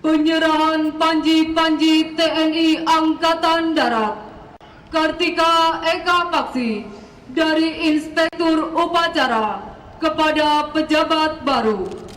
Penyerahan Panji-Panji TNI Angkatan Darat Kartika Eka Paksi dari Inspektur Upacara kepada pejabat baru.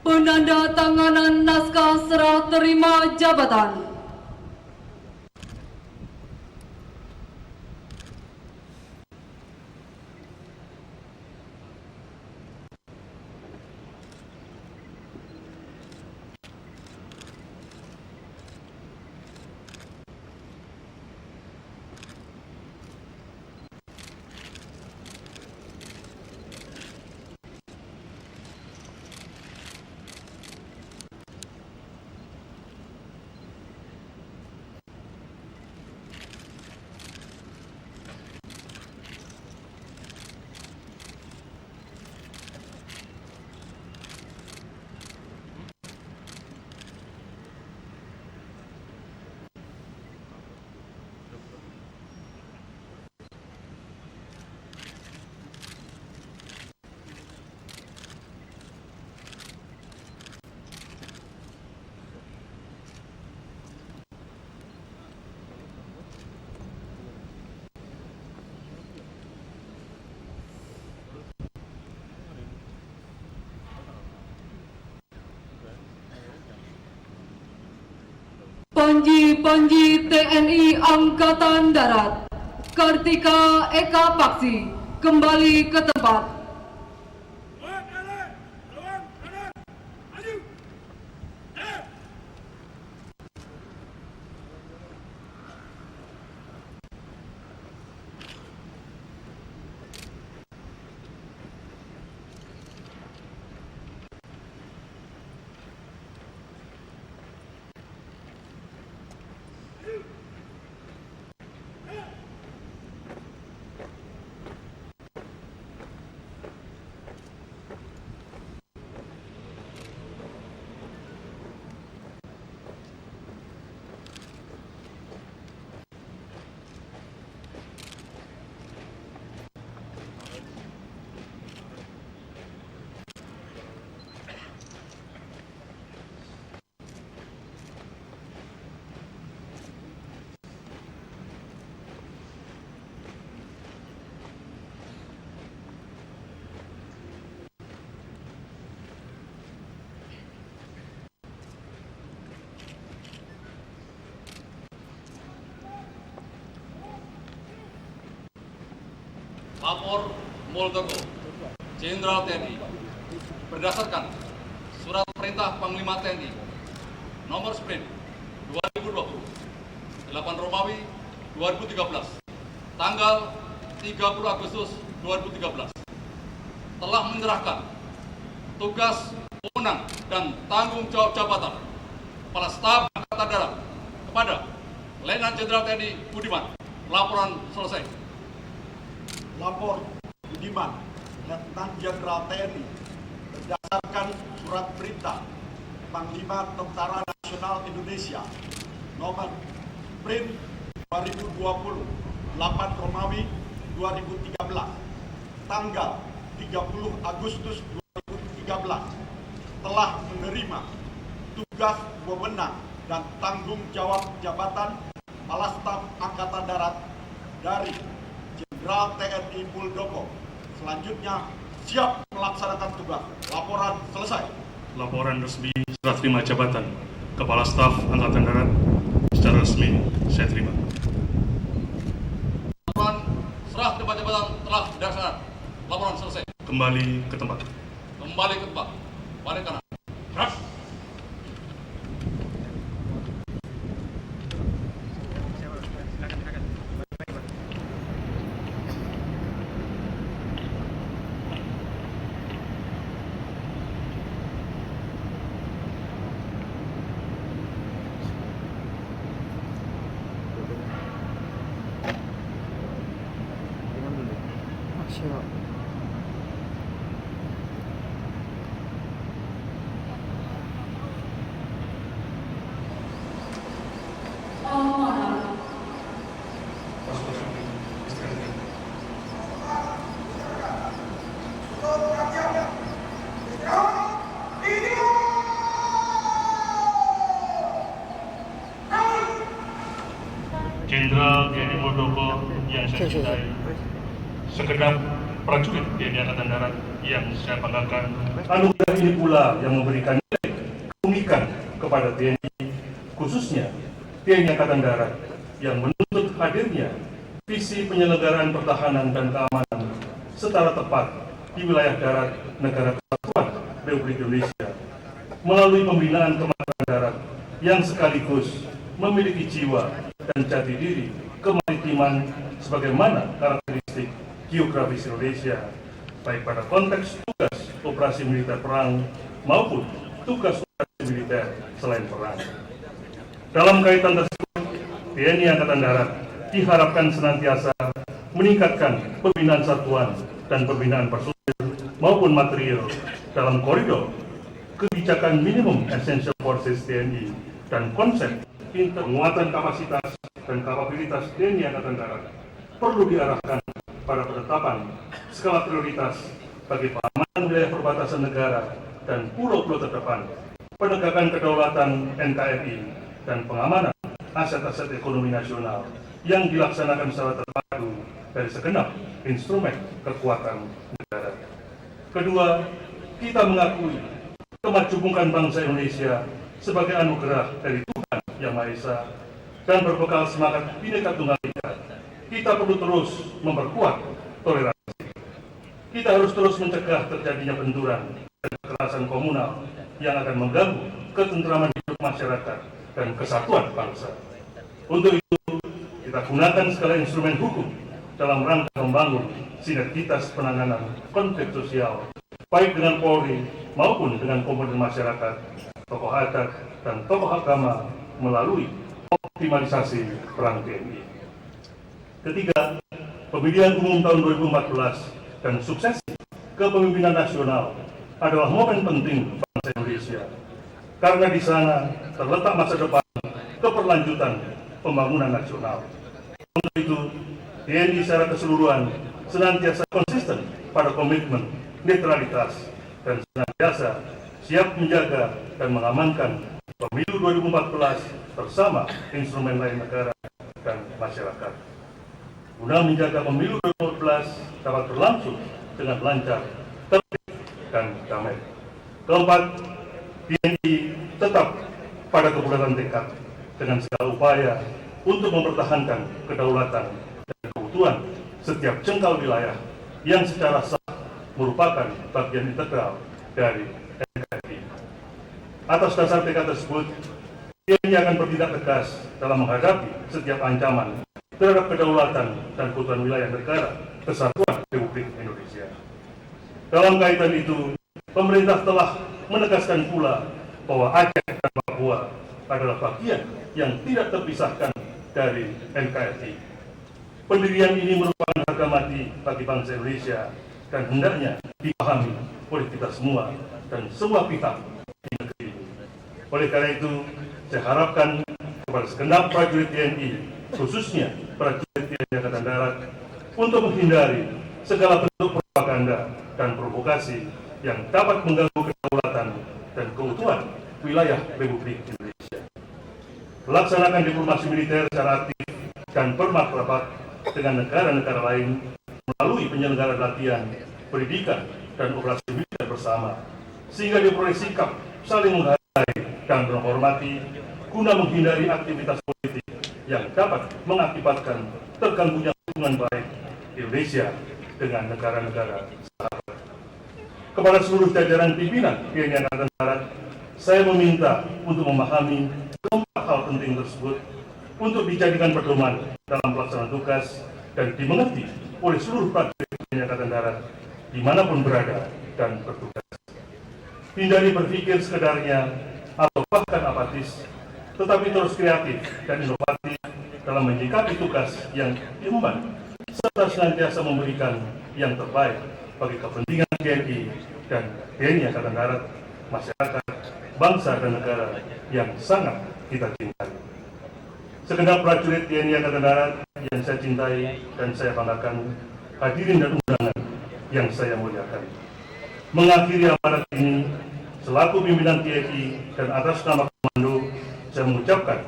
Penandatanganan naskah serah terima jabatan. Panji-Panji TNI Angkatan Darat Kartika Eka Paksi kembali ke tempat. Lapor Muldoko, Jenderal TNI, berdasarkan Surat Perintah Panglima TNI Nomor Sprint 2020 8 Romawi 2013 tanggal 30 Agustus 2013 telah menyerahkan tugas, wewenang, dan tanggung jawab jabatan Kepala Staf Angkatan Darat kepada Letnan Jenderal TNI Budiman. Laporan selesai. Lapor Budiman, Letnan Jenderal TNI, berdasarkan Surat Perintah Panglima Tentara Nasional Indonesia Nomor Sprint 2020 8 Romawi 2013 tanggal 30 Agustus 2013 telah menerima tugas, wewenang, dan tanggung jawab jabatan Kepala Staf Angkatan Darat dari Jenderal TNI Muldoko. Selanjutnya siap melaksanakan tugas. Laporan selesai. Laporan resmi serah terima jabatan Kepala Staf Angkatan Darat Secara resmi, saya terima. Laporan serah terima jabatan telah dilaksanakan. Laporan selesai. Kembali ke tempat. Kembali ke tempat. Balik kanan. Ras. Amanah. Jenderal TNI Muldoko yang saya cintai, segenap prajurit TNI Angkatan Darat yang saya banggakan, anugerah ini pula yang memberikan nilai keunikan kepada TNI, khususnya TNI Angkatan Darat yang menuntut hadirnya visi penyelenggaraan pertahanan dan keamanan secara tepat di wilayah darat Negara Kesatuan Republik Indonesia melalui pembinaan kemampuan darat yang sekaligus memiliki jiwa dan jati diri kemaritiman sebagaimana karakteristik geografis Indonesia, baik pada konteks tugas operasi militer perang maupun tugas operasi militer selain perang. Dalam kaitan tersebut, TNI Angkatan Darat diharapkan senantiasa meningkatkan pembinaan satuan dan pembinaan personil maupun material dalam koridor kebijakan minimum essential forces TNI dan konsep penguatan kapasitas dan kapabilitas TNI Angkatan Darat perlu diarahkan pada penetapan skala prioritas bagi pengamanan wilayah perbatasan negara dan pulau-pulau terdepan, penegakan kedaulatan NKRI, dan pengamanan aset-aset ekonomi nasional yang dilaksanakan secara terpadu dari segenap instrumen kekuatan negara. Kedua, kita mengakui kemajukan bangsa Indonesia sebagai anugerah dari Tuhan Yang Maha Esa dan berbekal semangat Bhinneka Tunggal Ika, kita perlu terus memperkuat toleransi. Kita harus terus mencegah terjadinya benturan dan kekerasan komunal yang akan mengganggu ketentraman hidup masyarakat dan kesatuan bangsa. Untuk itu, kita gunakan segala instrumen hukum dalam rangka membangun sinergitas penanganan konflik sosial, baik dengan Polri maupun dengan komponen masyarakat, tokoh adat, dan tokoh agama melalui optimalisasi peran TNI. Ketiga, pemilihan umum tahun 2014 dan suksesi kepemimpinan nasional adalah momen penting bangsa Indonesia, karena di sana terletak masa depan keberlanjutan pembangunan nasional. Untuk itu, TNI secara keseluruhan senantiasa konsisten pada komitmen netralitas dan senantiasa siap menjaga dan mengamankan pemilu 2014 bersama instrumen lain negara dan masyarakat. Guna menjaga pemilu 2014 dapat berlangsung dengan lancar, tertib, dan damai. Keempat, TNI tetap pada kebulatan tekad dengan segala upaya untuk mempertahankan kedaulatan dan keutuhan setiap jengkal wilayah yang secara sah merupakan bagian integral dari NKRI. Atas dasar tekad tersebut, TNI akan bertindak tegas dalam menghadapi setiap ancaman terhadap kedaulatan dan keutuhan wilayah negara Kesatuan Republik Indonesia. Dalam kaitan itu, pemerintah telah menegaskan pula bahwa Aceh dan Papua adalah bagian yang tidak terpisahkan dari NKRI. Pendirian ini merupakan harga mati bagi bangsa Indonesia dan hendaknya dipahami oleh kita semua dan semua pihak di negeri ini. Oleh karena itu, saya harapkan kepada segenap prajurit TNI, khususnya prajurit TNI Angkatan Darat, untuk menghindari segala bentuk propaganda dan provokasi yang dapat mengganggu kedaulatan dan keutuhan wilayah Republik Indonesia. Melaksanakan diplomasi militer secara aktif dan bermartabat dengan negara-negara lain melalui penyelenggaraan latihan, pendidikan, dan operasi militer bersama, sehingga diperoleh sikap saling menghargai dan menghormati guna menghindari aktivitas politik yang dapat mengakibatkan terganggunya hubungan baik Indonesia dengan negara-negara sahabat. Kepada seluruh jajaran pimpinan TNI Angkatan Darat, saya meminta untuk memahami keempat hal penting tersebut untuk dijadikan pedoman dalam pelaksanaan tugas dan dimengerti oleh seluruh prajurit TNI Angkatan Darat dimanapun berada dan bertugas. Hindari berpikir sekedarnya atau bahkan apatis, tetapi terus kreatif dan inovatif dalam menyikapi tugas yang diemban, serta senantiasa memberikan yang terbaik bagi kepentingan TNI dan TNI Angkatan Darat, masyarakat, bangsa dan negara yang sangat kita cintai. Segenap prajurit TNI Angkatan Darat yang saya cintai dan saya banggakan, hadirin dan undangan yang saya muliakan. Mengakhiri amanat ini, selaku pimpinan TNI dan atas nama Komando, saya mengucapkan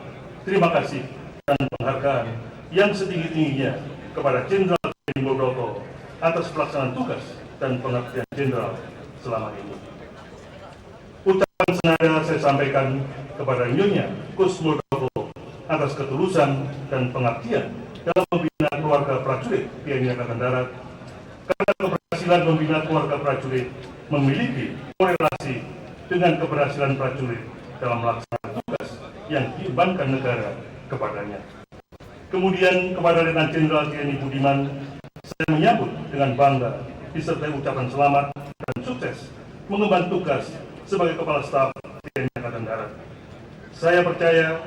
terima kasih dan penghargaan yang setinggi-tingginya kepada Jenderal TNI Muldoko atas pelaksanaan tugas dan pengabdian Jenderal selama ini. Ucapan senada saya sampaikan kepada Nyonya Kus Muldoko atas ketulusan dan pengabdian dalam membina keluarga prajurit TNI Angkatan Darat, karena keberhasilan membina keluarga prajurit memiliki korelasi dengan keberhasilan prajurit dalam melaksanakan tugas yang diembankan negara kepadanya. Kemudian kepada Letnan Jenderal TNI Budiman, saya menyambut dengan bangga disertai ucapan selamat dan sukses mengemban tugas sebagai Kepala Staf TNI Angkatan Darat. Saya percaya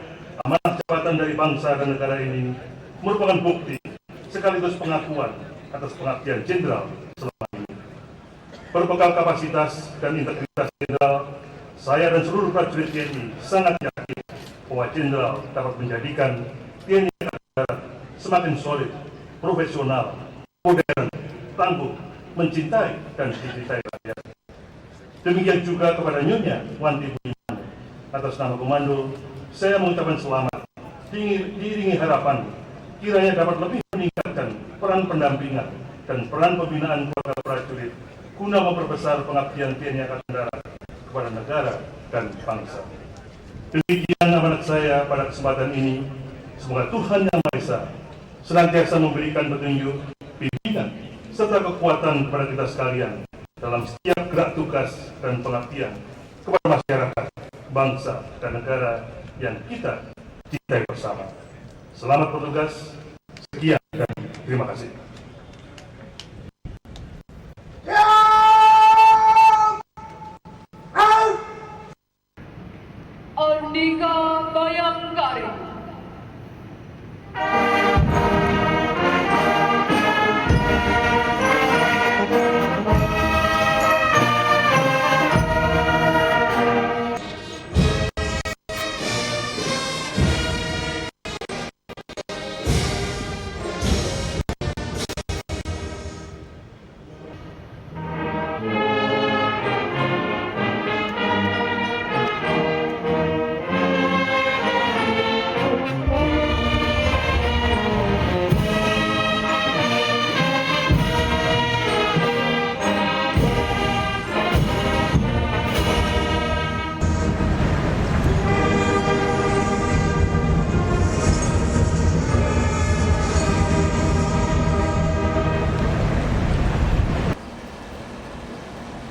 amanah jabatan dari bangsa dan negara ini merupakan bukti sekaligus pengakuan atas pengabdian Jenderal selama ini. Berbekal kapasitas dan integritas Jenderal, saya dan seluruh prajurit TNI sangat yakin bahwa Jenderal dapat menjadikan TNI Angkatan Darat semakin solid, profesional, modern, tangguh, mencintai dan dicintai rakyat. Demikian juga kepada Nyonya Wanti Budiman, atas nama Komando, saya mengucapkan selamat, diiringi harapan kiranya dapat lebih meningkatkan peran pendampingan dan peran pembinaan keluarga prajurit guna memperbesar pengabdian TNI Angkatan Darat kepada negara dan bangsa. Demikian amanat saya pada kesempatan ini. Semoga Tuhan Yang Maha Esa senantiasa memberikan petunjuk, bimbingan, serta kekuatan kepada kita sekalian dalam setiap gerak tugas dan pengabdian kepada masyarakat, bangsa, dan negara yang kita cintai bersama. Selamat bertugas, sekian dan terima kasih. Andika Bayangkari.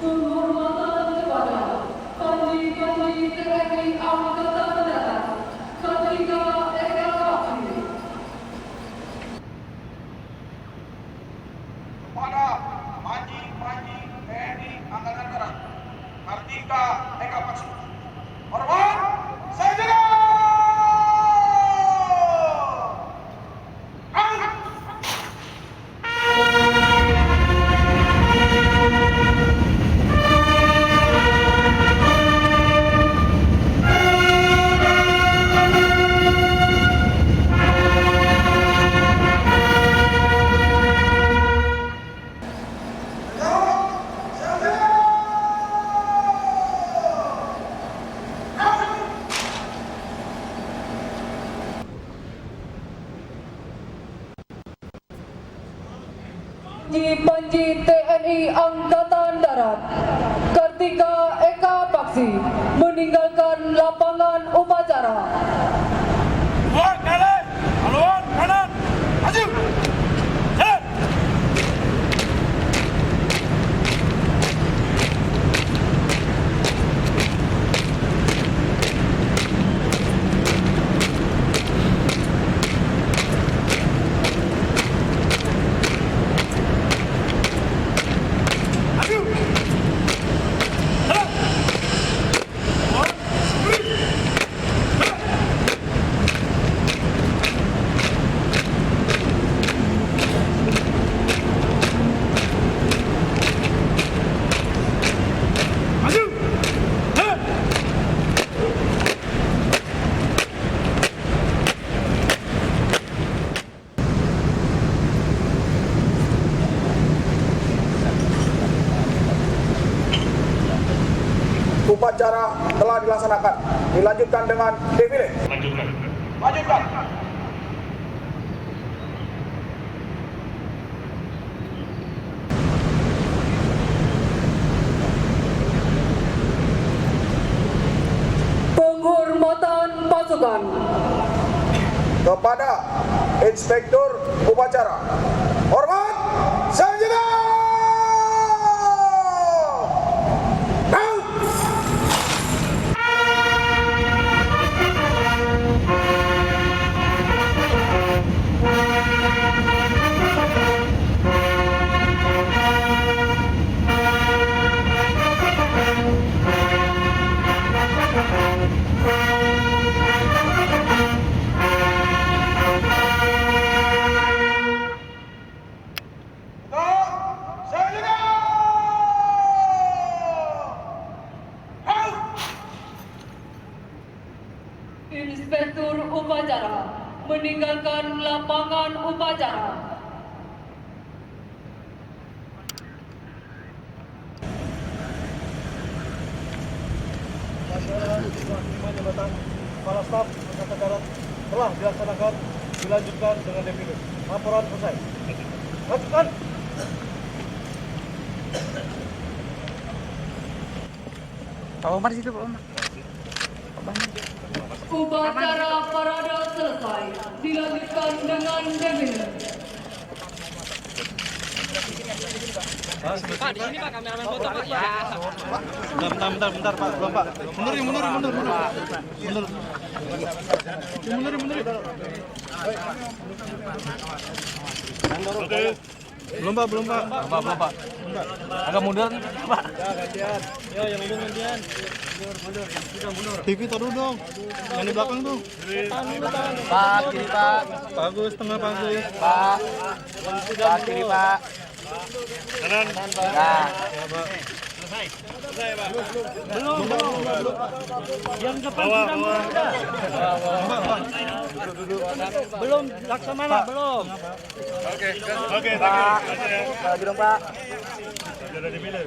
Penghormatan kepada Panji-Panji TNI Angkatan Darat, Kartika Eka Bakti. Kepada Panji-Panji TNI Angkatan Darat, Kartika Eka Bakti. Hormat, Sarjana! Panji TNI Angkatan Darat, Kartika Eka Bakti. paksi meninggalkan lapangan upacara. Haluan kanan, haluan kanan, maju. Jalan. Upacara telah dilaksanakan. Dilanjutkan dengan defile. Lanjutkan. Lanjutkan. Penghormatan pasukan. Kepada Inspektur Upacara. Hormat, Sarjana! Out! Sarjana! Out! Inspektur upacara meninggalkan lapangan upacara. Jabatan Kepala Staf Angkatan Darat telah dilaksanakan, dilanjutkan dengan defile. Laporan selesai. Lanjutkan. Pak Omar situ, Pak Omar. Upacara parade selesai, dilanjutkan dengan defile. Pak, di sini Pak, kameramen foto Pak. Ya. Bentar Pak, belum Pak. Mundur. Oke. Belum Pak. Agak mundur nih, Pak. Gantian. Ya, yang gantian. Mundur. TV taruh dong. Yang di belakang tuh. Pak, kiri Pak. Bagus, tengah bagus. Pak. Pak, kiri Pak. Kanan. Nah. Yang depan Bawah. belum laksamana, belum. Oke, Pak. thank you. Lagi dong, Pak. Sudah dipilih.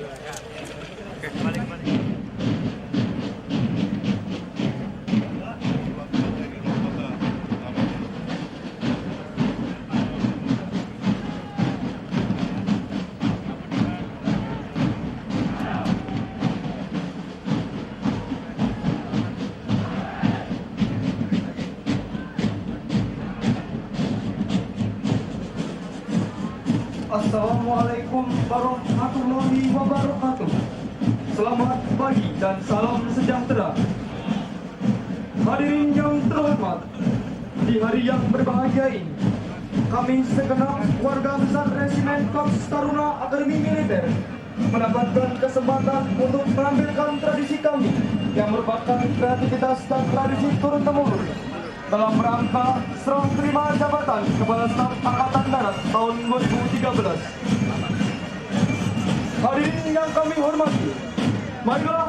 Assalamualaikum warahmatullahi wabarakatuh. Selamat pagi dan salam sejahtera. Hadirin yang terhormat, di hari yang berbahagia ini, kami segenap warga besar Resimen Korps Taruna Akademi Militer mendapatkan kesempatan untuk menampilkan tradisi kami yang merupakan kreativitas dan tradisi turun-temurun dalam rangka serah terima jabatan Kepala Staf Angkatan Darat tahun 2013. Hadirin yang kami hormati, marilah